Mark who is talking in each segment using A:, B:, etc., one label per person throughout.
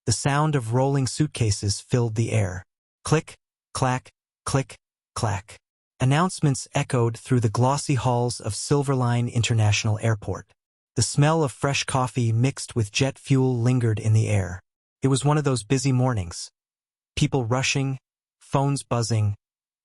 A: The sound of rolling suitcases filled the air. Click, clack, click, clack. Announcements echoed through the glossy halls of Silverline International Airport. The smell of fresh coffee mixed with jet fuel lingered in the air. It was one of those busy mornings. People rushing, phones buzzing,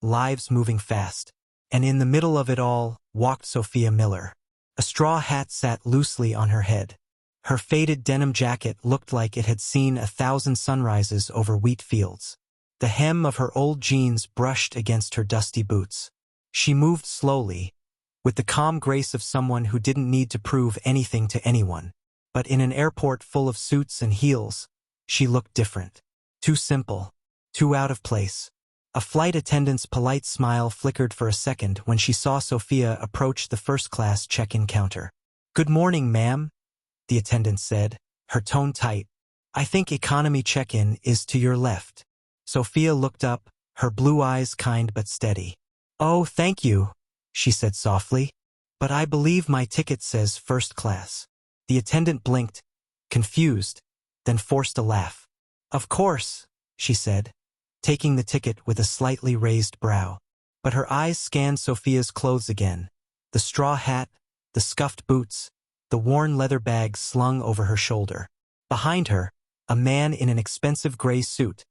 A: lives moving fast. And in the middle of it all walked Sophia Miller. A straw hat sat loosely on her head. Her faded denim jacket looked like it had seen 1,000 sunrises over wheat fields. The hem of her old jeans brushed against her dusty boots. She moved slowly, with the calm grace of someone who didn't need to prove anything to anyone. But in an airport full of suits and heels, she looked different. Too simple. Too out of place. A flight attendant's polite smile flickered for a second when she saw Sophia approach the first-class check-in counter. "Good morning, ma'am," the attendant said, her tone tight. "I think economy check-in is to your left." Sophia looked up, her blue eyes kind but steady. "Oh, thank you," she said softly. "But I believe my ticket says first class." The attendant blinked, confused, then forced a laugh. "Of course," she said, taking the ticket with a slightly raised brow. But her eyes scanned Sophia's clothes again. The straw hat, the scuffed boots, the worn leather bag slung over her shoulder. Behind her, a man in an expensive gray suit,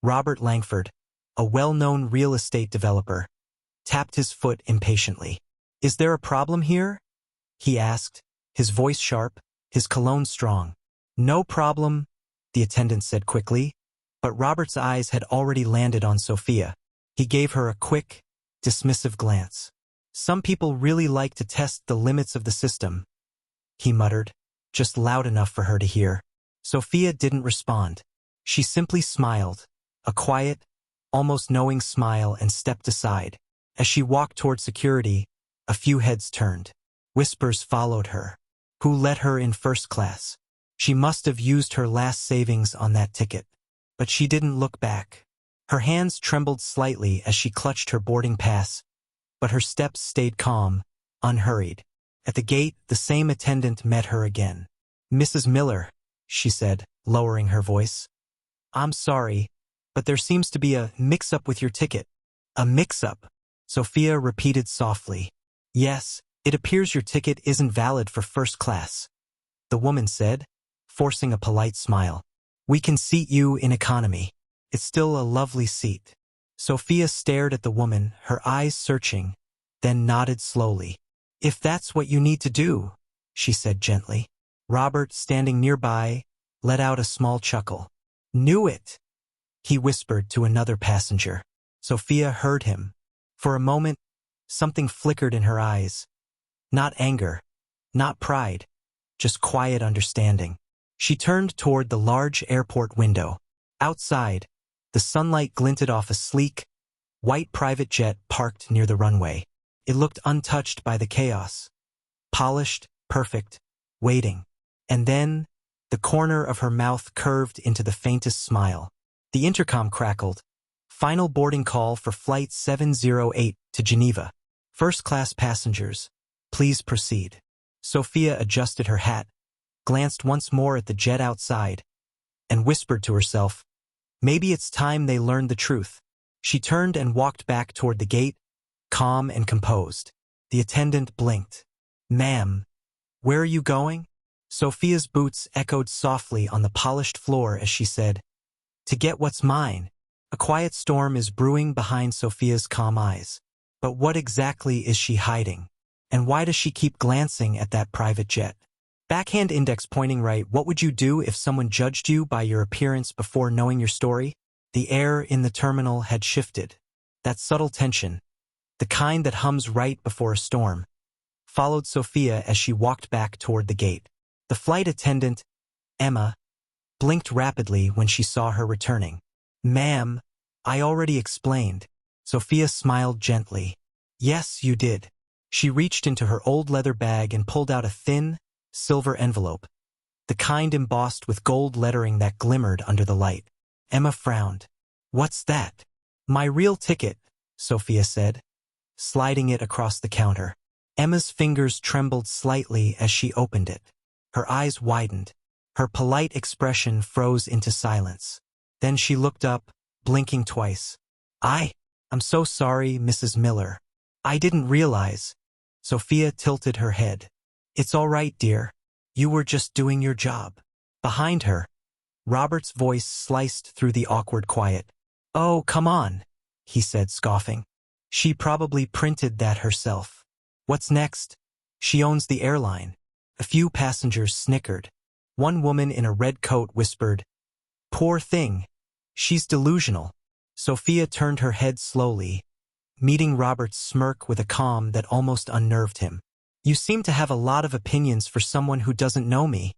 A: Robert Langford, a well-known real estate developer, tapped his foot impatiently. "Is there a problem here?" he asked, his voice sharp, his cologne strong. "No problem," the attendant said quickly, but Robert's eyes had already landed on Sophia. He gave her a quick, dismissive glance. "Some people really like to test the limits of the system," he muttered, just loud enough for her to hear. Sophia didn't respond. She simply smiled, a quiet, almost knowing smile, and stepped aside. As she walked toward security, a few heads turned. Whispers followed her. Who let her in first class? She must have used her last savings on that ticket. But she didn't look back. Her hands trembled slightly as she clutched her boarding pass, but her steps stayed calm, unhurried. At the gate, the same attendant met her again. "Mrs. Miller," she said, lowering her voice. "I'm sorry, but there seems to be a mix-up with your ticket." "A mix-up?" Sophia repeated softly. "Yes, it appears your ticket isn't valid for first class," the woman said, forcing a polite smile. "We can seat you in economy. It's still a lovely seat." Sophia stared at the woman, her eyes searching, then nodded slowly. "If that's what you need to do," she said gently. Robert, standing nearby, let out a small chuckle. "Knew it," he whispered to another passenger. Sophia heard him. For a moment, something flickered in her eyes. Not anger, not pride, just quiet understanding. She turned toward the large airport window. Outside, the sunlight glinted off a sleek, white private jet parked near the runway. It looked untouched by the chaos. Polished, perfect, waiting. And then, the corner of her mouth curved into the faintest smile. The intercom crackled. "Final boarding call for Flight 708 to Geneva. First-class passengers, please proceed." Sophia adjusted her hat, glanced once more at the jet outside, and whispered to herself, "Maybe it's time they learned the truth." She turned and walked back toward the gate, calm and composed. The attendant blinked. "Ma'am, where are you going?" Sophia's boots echoed softly on the polished floor as she said, "To get what's mine." A quiet storm is brewing behind Sophia's calm eyes. But what exactly is she hiding? And why does she keep glancing at that private jet? Backhand index pointing right. What would you do if someone judged you by your appearance before knowing your story? The air in the terminal had shifted. That subtle tension, the kind that hums right before a storm, followed Sophia as she walked back toward the gate. The flight attendant, Emma, blinked rapidly when she saw her returning. "Ma'am, I already explained." Sophia smiled gently. "Yes, you did." She reached into her old leather bag and pulled out a thin, silver envelope, the kind embossed with gold lettering that glimmered under the light. Emma frowned. "What's that?" "My real ticket," Sophia said, sliding it across the counter. Emma's fingers trembled slightly as she opened it. Her eyes widened. Her polite expression froze into silence. Then she looked up, blinking twice. I'm so sorry, Mrs. Miller. I didn't realize. Sophia tilted her head. It's all right, dear. You were just doing your job. Behind her, Robert's voice sliced through the awkward quiet. Oh, come on, he said, scoffing. She probably printed that herself. What's next? She owns the airline. A few passengers snickered. One woman in a red coat whispered, Poor thing. She's delusional. Sophia turned her head slowly, meeting Robert's smirk with a calm that almost unnerved him. You seem to have a lot of opinions for someone who doesn't know me,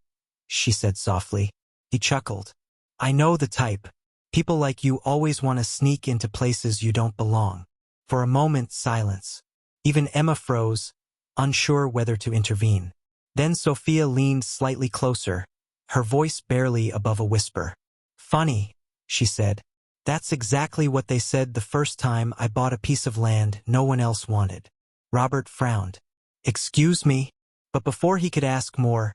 A: she said softly. He chuckled. I know the type. People like you always want to sneak into places you don't belong. For a moment, silence. Even Emma froze, unsure whether to intervene. Then Sophia leaned slightly closer, her voice barely above a whisper. Funny, she said. That's exactly what they said the first time I bought a piece of land no one else wanted. Robert frowned. Excuse me? But before he could ask more,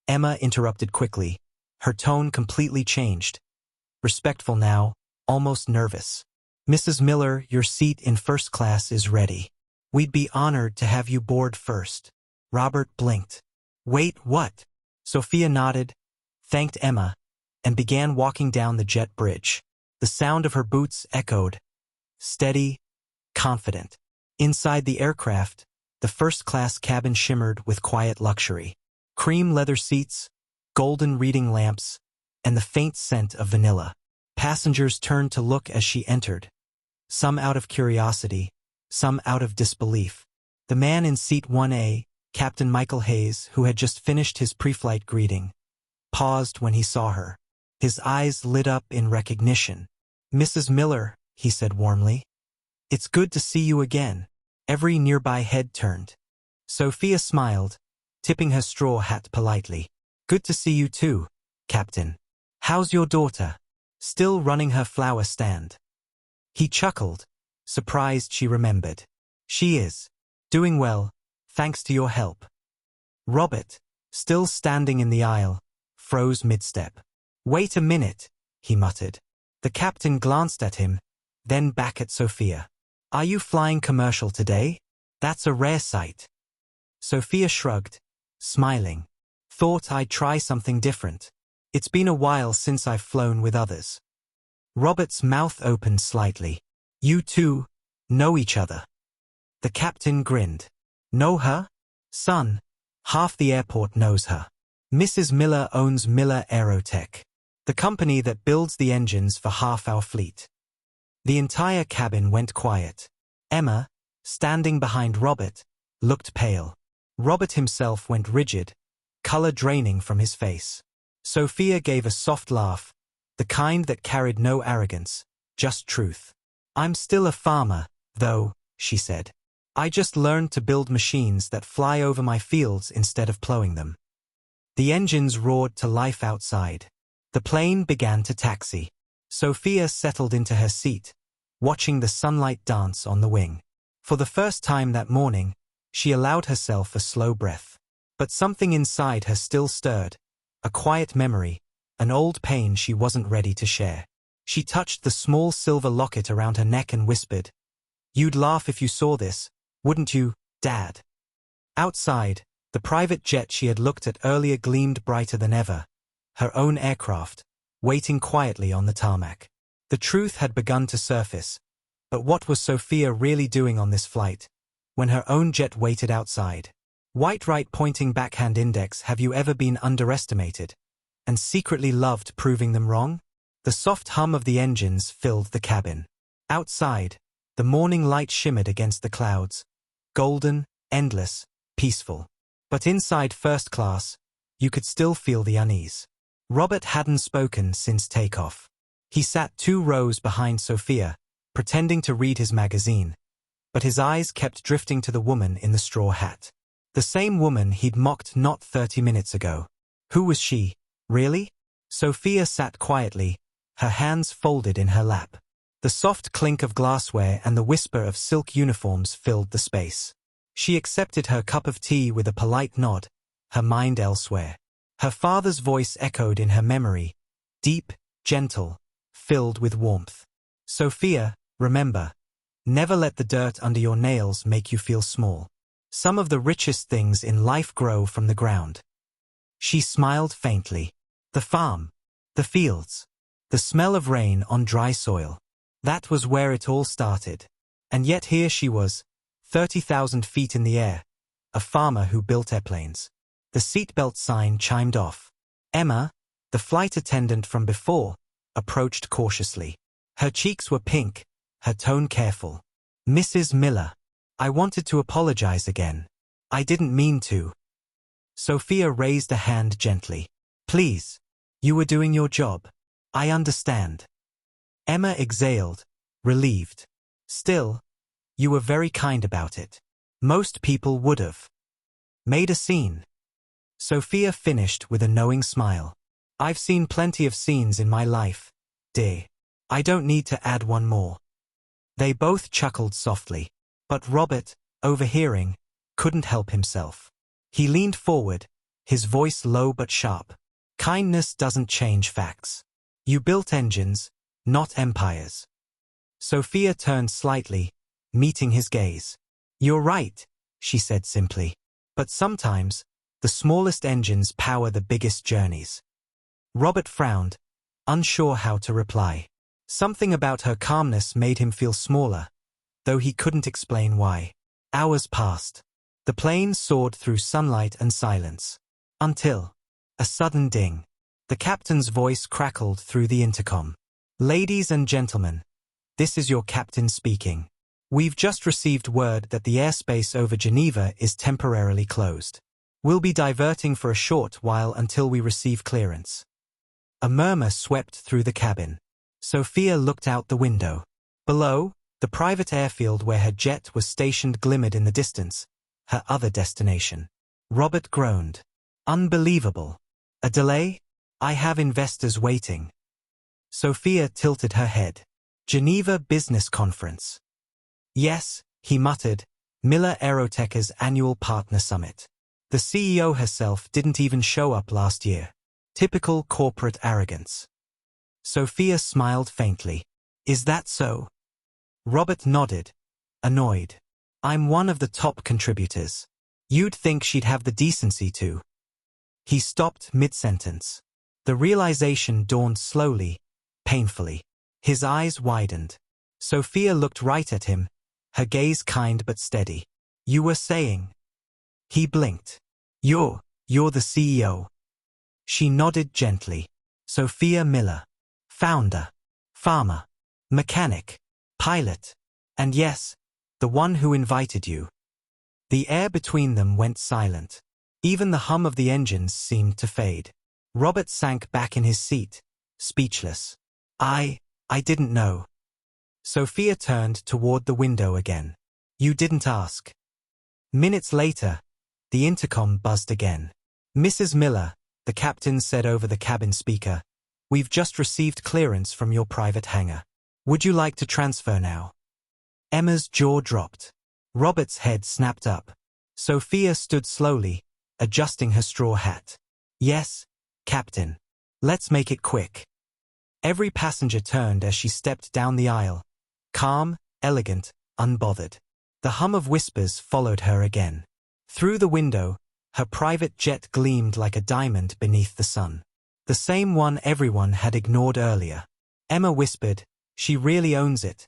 A: Emma interrupted quickly. Her tone completely changed. Respectful now, almost nervous. Mrs. Miller, your seat in first class is ready. We'd be honored to have you board first. Robert blinked. Wait, what? Sophia nodded, thanked Emma, and began walking down the jet bridge. The sound of her boots echoed, steady, confident. Inside the aircraft, the first-class cabin shimmered with quiet luxury. Cream leather seats, golden reading lamps, and the faint scent of vanilla. Passengers turned to look as she entered, some out of curiosity, some out of disbelief. The man in seat 1A, Captain Michael Hayes, who had just finished his pre-flight greeting, paused when he saw her. His eyes lit up in recognition. Mrs. Miller, he said warmly. It's good to see you again. Every nearby head turned. Sophia smiled, tipping her straw hat politely. Good to see you too, Captain. How's your daughter? Still running her flower stand? He chuckled, surprised she remembered. She is. Doing well, thanks to your help. Robert, still standing in the aisle, froze mid-step. Wait a minute, he muttered. The captain glanced at him, then back at Sophia. Are you flying commercial today? That's a rare sight. Sophia shrugged, smiling. Thought I'd try something different. It's been a while since I've flown with others. Robert's mouth opened slightly. You two know each other. The captain grinned. Know her? Son, half the airport knows her. Mrs. Miller owns Miller Aerotech, the company that builds the engines for half our fleet. The entire cabin went quiet. Emma, standing behind Robert, looked pale. Robert himself went rigid, color draining from his face. Sophia gave a soft laugh, the kind that carried no arrogance, just truth. I'm still a farmer, though, she said. I just learned to build machines that fly over my fields instead of plowing them. The engines roared to life outside. The plane began to taxi. Sophia settled into her seat, watching the sunlight dance on the wing. For the first time that morning, she allowed herself a slow breath. But something inside her still stirred, a quiet memory, an old pain she wasn't ready to share. She touched the small silver locket around her neck and whispered, You'd laugh if you saw this, wouldn't you, Dad? Outside, the private jet she had looked at earlier gleamed brighter than ever, her own aircraft, waiting quietly on the tarmac. The truth had begun to surface, but what was Sophia really doing on this flight, when her own jet waited outside? White right pointing backhand index. Have you ever been underestimated, and secretly loved proving them wrong? The soft hum of the engines filled the cabin. Outside, the morning light shimmered against the clouds, golden, endless, peaceful. But inside first class, you could still feel the unease. Robert hadn't spoken since takeoff. He sat 2 rows behind Sophia, pretending to read his magazine, but his eyes kept drifting to the woman in the straw hat. The same woman he'd mocked not 30 minutes ago. Who was she, really? Sophia sat quietly, her hands folded in her lap. The soft clink of glassware and the whisper of silk uniforms filled the space. She accepted her cup of tea with a polite nod, her mind elsewhere. Her father's voice echoed in her memory, deep, gentle, filled with warmth. Sophia, remember, never let the dirt under your nails make you feel small. Some of the richest things in life grow from the ground. She smiled faintly. The farm, the fields, the smell of rain on dry soil. That was where it all started. And yet here she was, 30,000 feet in the air, a farmer who built airplanes. The seatbelt sign chimed off. Emma, the flight attendant from before, approached cautiously. Her cheeks were pink, her tone careful. Mrs. Miller, I wanted to apologize again. I didn't mean to. Sophia raised a hand gently. Please. You were doing your job. I understand. Emma exhaled, relieved. Still, you were very kind about it. Most people would have made a scene. Sophia finished with a knowing smile. I've seen plenty of scenes in my life, dear. I don't need to add one more. They both chuckled softly, but Robert, overhearing, couldn't help himself. He leaned forward, his voice low but sharp. Kindness doesn't change facts. You built engines, not empires. Sophia turned slightly, meeting his gaze. You're right, she said simply. But sometimes, the smallest engines power the biggest journeys. Robert frowned, unsure how to reply. Something about her calmness made him feel smaller, though he couldn't explain why. Hours passed. The plane soared through sunlight and silence. Until a sudden ding. The captain's voice crackled through the intercom. Ladies and gentlemen, this is your captain speaking. We've just received word that the airspace over Geneva is temporarily closed. We'll be diverting for a short while until we receive clearance. A murmur swept through the cabin. Sophia looked out the window. Below, the private airfield where her jet was stationed glimmered in the distance, her other destination. Robert groaned. Unbelievable. A delay? I have investors waiting. Sophia tilted her head. Geneva Business Conference. Yes, he muttered, Miller Aerotech's annual partner summit. The CEO herself didn't even show up last year. Typical corporate arrogance. Sophia smiled faintly. Is that so? Robert nodded, annoyed. I'm one of the top contributors. You'd think she'd have the decency to. He stopped mid-sentence. The realization dawned slowly, painfully. His eyes widened. Sophia looked right at him, her gaze kind but steady. You were saying? He blinked. You're the CEO. She nodded gently. Sophia Miller. Founder. Farmer. Mechanic. Pilot. And yes, the one who invited you. The air between them went silent. Even the hum of the engines seemed to fade. Robert sank back in his seat, speechless. I didn't know. Sophia turned toward the window again. You didn't ask. Minutes later, the intercom buzzed again. Mrs. Miller, the captain said over the cabin speaker, we've just received clearance from your private hangar. Would you like to transfer now? Emma's jaw dropped. Robert's head snapped up. Sophia stood slowly, adjusting her straw hat. Yes, Captain. Let's make it quick. Every passenger turned as she stepped down the aisle. Calm, elegant, unbothered. The hum of whispers followed her again. Through the window, her private jet gleamed like a diamond beneath the sun. The same one everyone had ignored earlier. Emma whispered, she really owns it.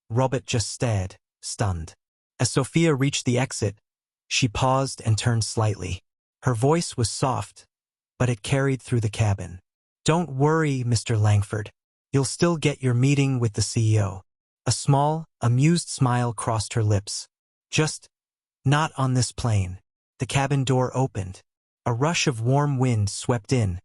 A: Robert just stared, stunned. As Sophia reached the exit, she paused and turned slightly. Her voice was soft, but it carried through the cabin. Don't worry, Mr. Langford. You'll still get your meeting with the CEO. A small, amused smile crossed her lips. Just not on this plane. The cabin door opened. A rush of warm wind swept in,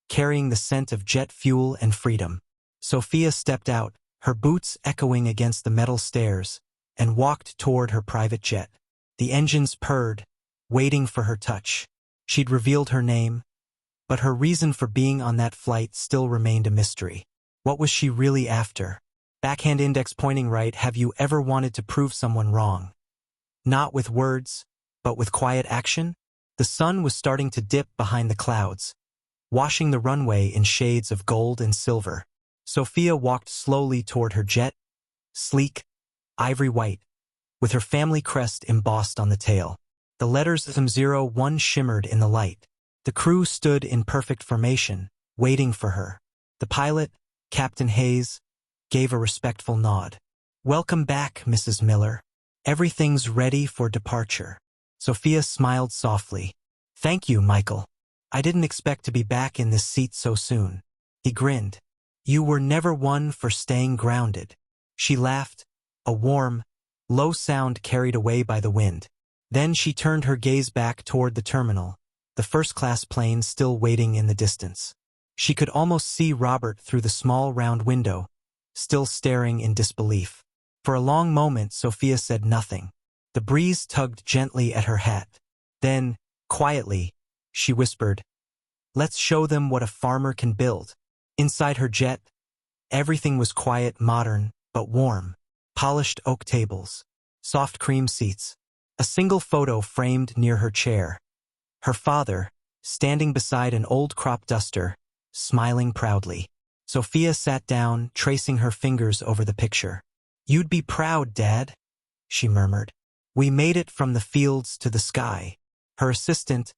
A: carrying the scent of jet fuel and freedom. Sophia stepped out, her boots echoing against the metal stairs, and walked toward her private jet. The engines purred, waiting for her touch. She'd revealed her name, but her reason for being on that flight still remained a mystery. What was she really after? Backhand index pointing right. Have you ever wanted to prove someone wrong? Not with words, but with quiet action? The sun was starting to dip behind the clouds, washing the runway in shades of gold and silver. Sophia walked slowly toward her jet, sleek, ivory white, with her family crest embossed on the tail. The letters M01 shimmered in the light. The crew stood in perfect formation, waiting for her. The pilot, Captain Hayes, gave a respectful nod. "Welcome back, Mrs. Miller. Everything's ready for departure." Sophia smiled softly. "Thank you, Michael. I didn't expect to be back in this seat so soon." He grinned. "You were never one for staying grounded." She laughed, a warm, low sound carried away by the wind. Then she turned her gaze back toward the terminal, the first-class plane still waiting in the distance. She could almost see Robert through the small round window, still staring in disbelief. For a long moment, Sophia said nothing. The breeze tugged gently at her hat. Then, quietly, she whispered, "Let's show them what a farmer can build." Inside her jet, everything was quiet, modern, but warm. Polished oak tables, soft cream seats, a single photo framed near her chair. Her father, standing beside an old crop duster, smiling proudly. Sophia sat down, tracing her fingers over the picture. "You'd be proud, Dad," she murmured. "We made it from the fields to the sky." Her assistant,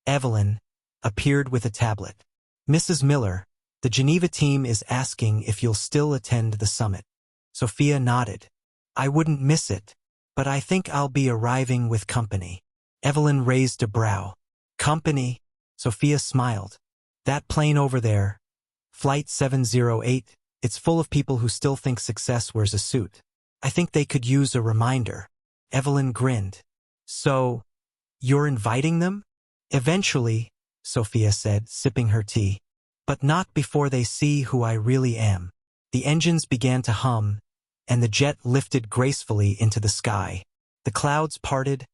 A: Evelyn, appeared with a tablet. "Mrs. Miller, the Geneva team is asking if you'll still attend the summit." Sophia nodded. "I wouldn't miss it, but I think I'll be arriving with company." Evelyn raised a brow. "Company?" Sophia smiled. "That plane over there, Flight 708, it's full of people who still think success wears a suit. I think they could use a reminder." Evelyn grinned. "So, you're inviting them?" "Eventually," Sophia said, sipping her tea. "But not before they see who I really am." The engines began to hum, and the jet lifted gracefully into the sky. The clouds parted,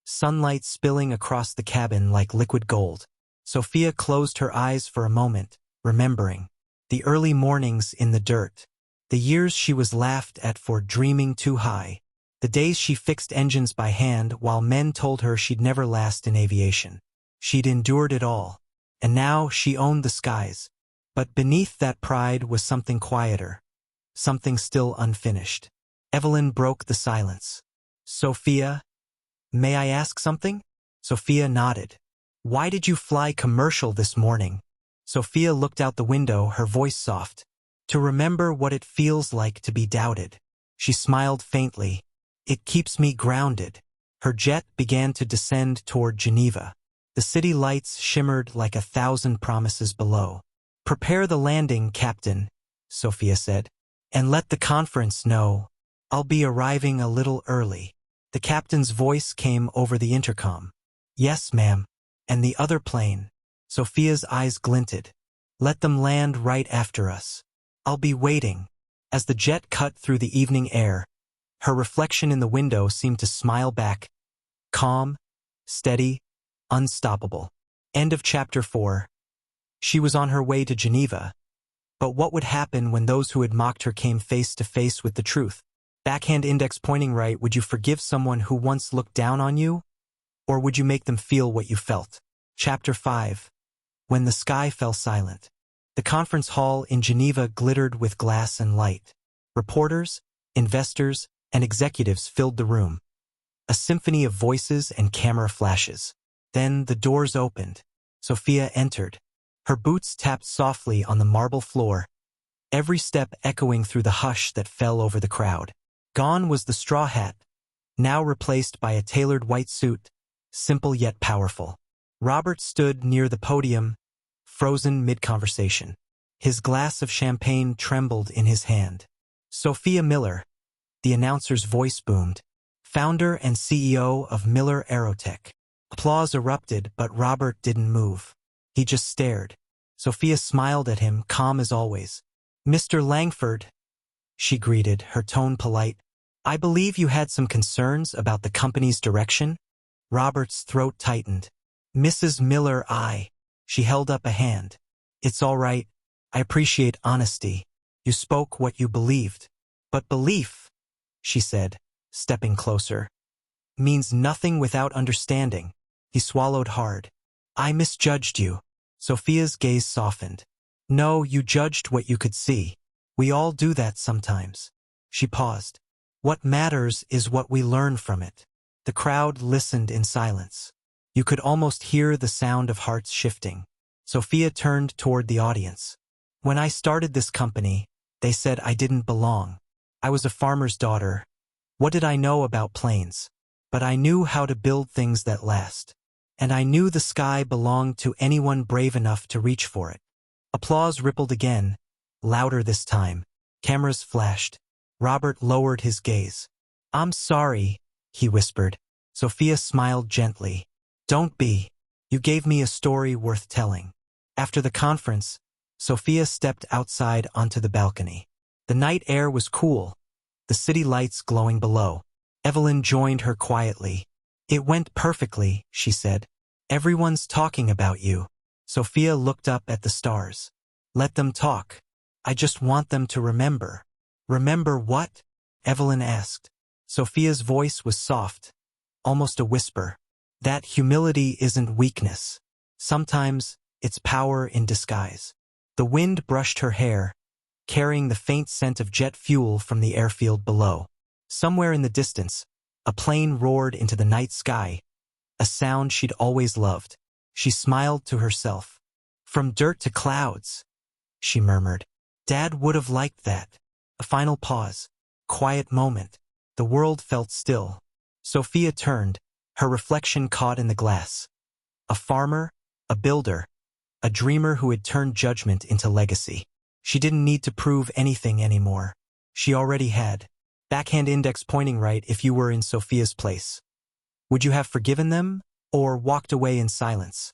A: sunlight spilling across the cabin like liquid gold. Sophia closed her eyes for a moment, remembering. The early mornings in the dirt. The years she was laughed at for dreaming too high. The days she fixed engines by hand while men told her she'd never last in aviation. She'd endured it all. And now she owned the skies. But beneath that pride was something quieter. Something still unfinished. Evelyn broke the silence. "Sophia, may I ask something?" Sophia nodded. "Why did you fly commercial this morning?" Sophia looked out the window, her voice soft. "To remember what it feels like to be doubted." She smiled faintly. "It keeps me grounded." Her jet began to descend toward Geneva. The city lights shimmered like 1,000 promises below. "Prepare the landing, Captain," Sophia said. "And let the conference know. I'll be arriving a little early." The captain's voice came over the intercom. "Yes, ma'am." "And the other plane?" Sophia's eyes glinted. "Let them land right after us. I'll be waiting." As the jet cut through the evening air, her reflection in the window seemed to smile back. Calm, steady, unstoppable. End of chapter 4. She was on her way to Geneva. But what would happen when those who had mocked her came face to face with the truth? Backhand index pointing right, would you forgive someone who once looked down on you? Or would you make them feel what you felt? Chapter 5. When the sky fell silent. The conference hall in Geneva glittered with glass and light. Reporters, investors, and executives filled the room. A symphony of voices and camera flashes. Then the doors opened. Sophia entered. Her boots tapped softly on the marble floor, every step echoing through the hush that fell over the crowd. Gone was the straw hat, now replaced by a tailored white suit, simple yet powerful. Robert stood near the podium, frozen mid-conversation. His glass of champagne trembled in his hand. "Sophia Miller," the announcer's voice boomed, "founder and CEO of Miller Aerotech." Applause erupted, but Robert didn't move. He just stared. Sophia smiled at him, calm as always. "Mr. Langford," she greeted, her tone polite. "I believe you had some concerns about the company's direction?" Robert's throat tightened. "Mrs. Miller, She held up a hand. "It's all right. I appreciate honesty. You spoke what you believed." "But belief," she said, stepping closer, "means nothing without understanding." He swallowed hard. "I misjudged you." Sophia's gaze softened. No, you judged what you could see. We all do that sometimes. She paused. What matters is what we learn from it. The crowd listened in silence. You could almost hear the sound of hearts shifting. Sophia turned toward the audience. When I started this company, they said I didn't belong. I was a farmer's daughter. What did I know about planes? But I knew how to build things that last. And I knew the sky belonged to anyone brave enough to reach for it. Applause rippled again, louder this time. Cameras flashed. Robert lowered his gaze. I'm sorry, he whispered. Sophia smiled gently. Don't be. You gave me a story worth telling. After the conference, Sophia stepped outside onto the balcony. The night air was cool, the city lights glowing below. Evelyn joined her quietly. It went perfectly, she said. Everyone's talking about you. Sophia looked up at the stars. Let them talk. I just want them to remember. Remember what? Evelyn asked. Sophia's voice was soft, almost a whisper. That humility isn't weakness. Sometimes it's power in disguise. The wind brushed her hair, carrying the faint scent of jet fuel from the airfield below. Somewhere in the distance, a plane roared into the night sky, a sound she'd always loved. She smiled to herself. From dirt to clouds, she murmured. Dad would have liked that. A final pause. Quiet moment. The world felt still. Sophia turned, her reflection caught in the glass. A farmer, a builder, a dreamer who had turned judgment into legacy. She didn't need to prove anything anymore. She already had. Backhand index pointing right if you were in Sophia's place. Would you have forgiven them, or walked away in silence?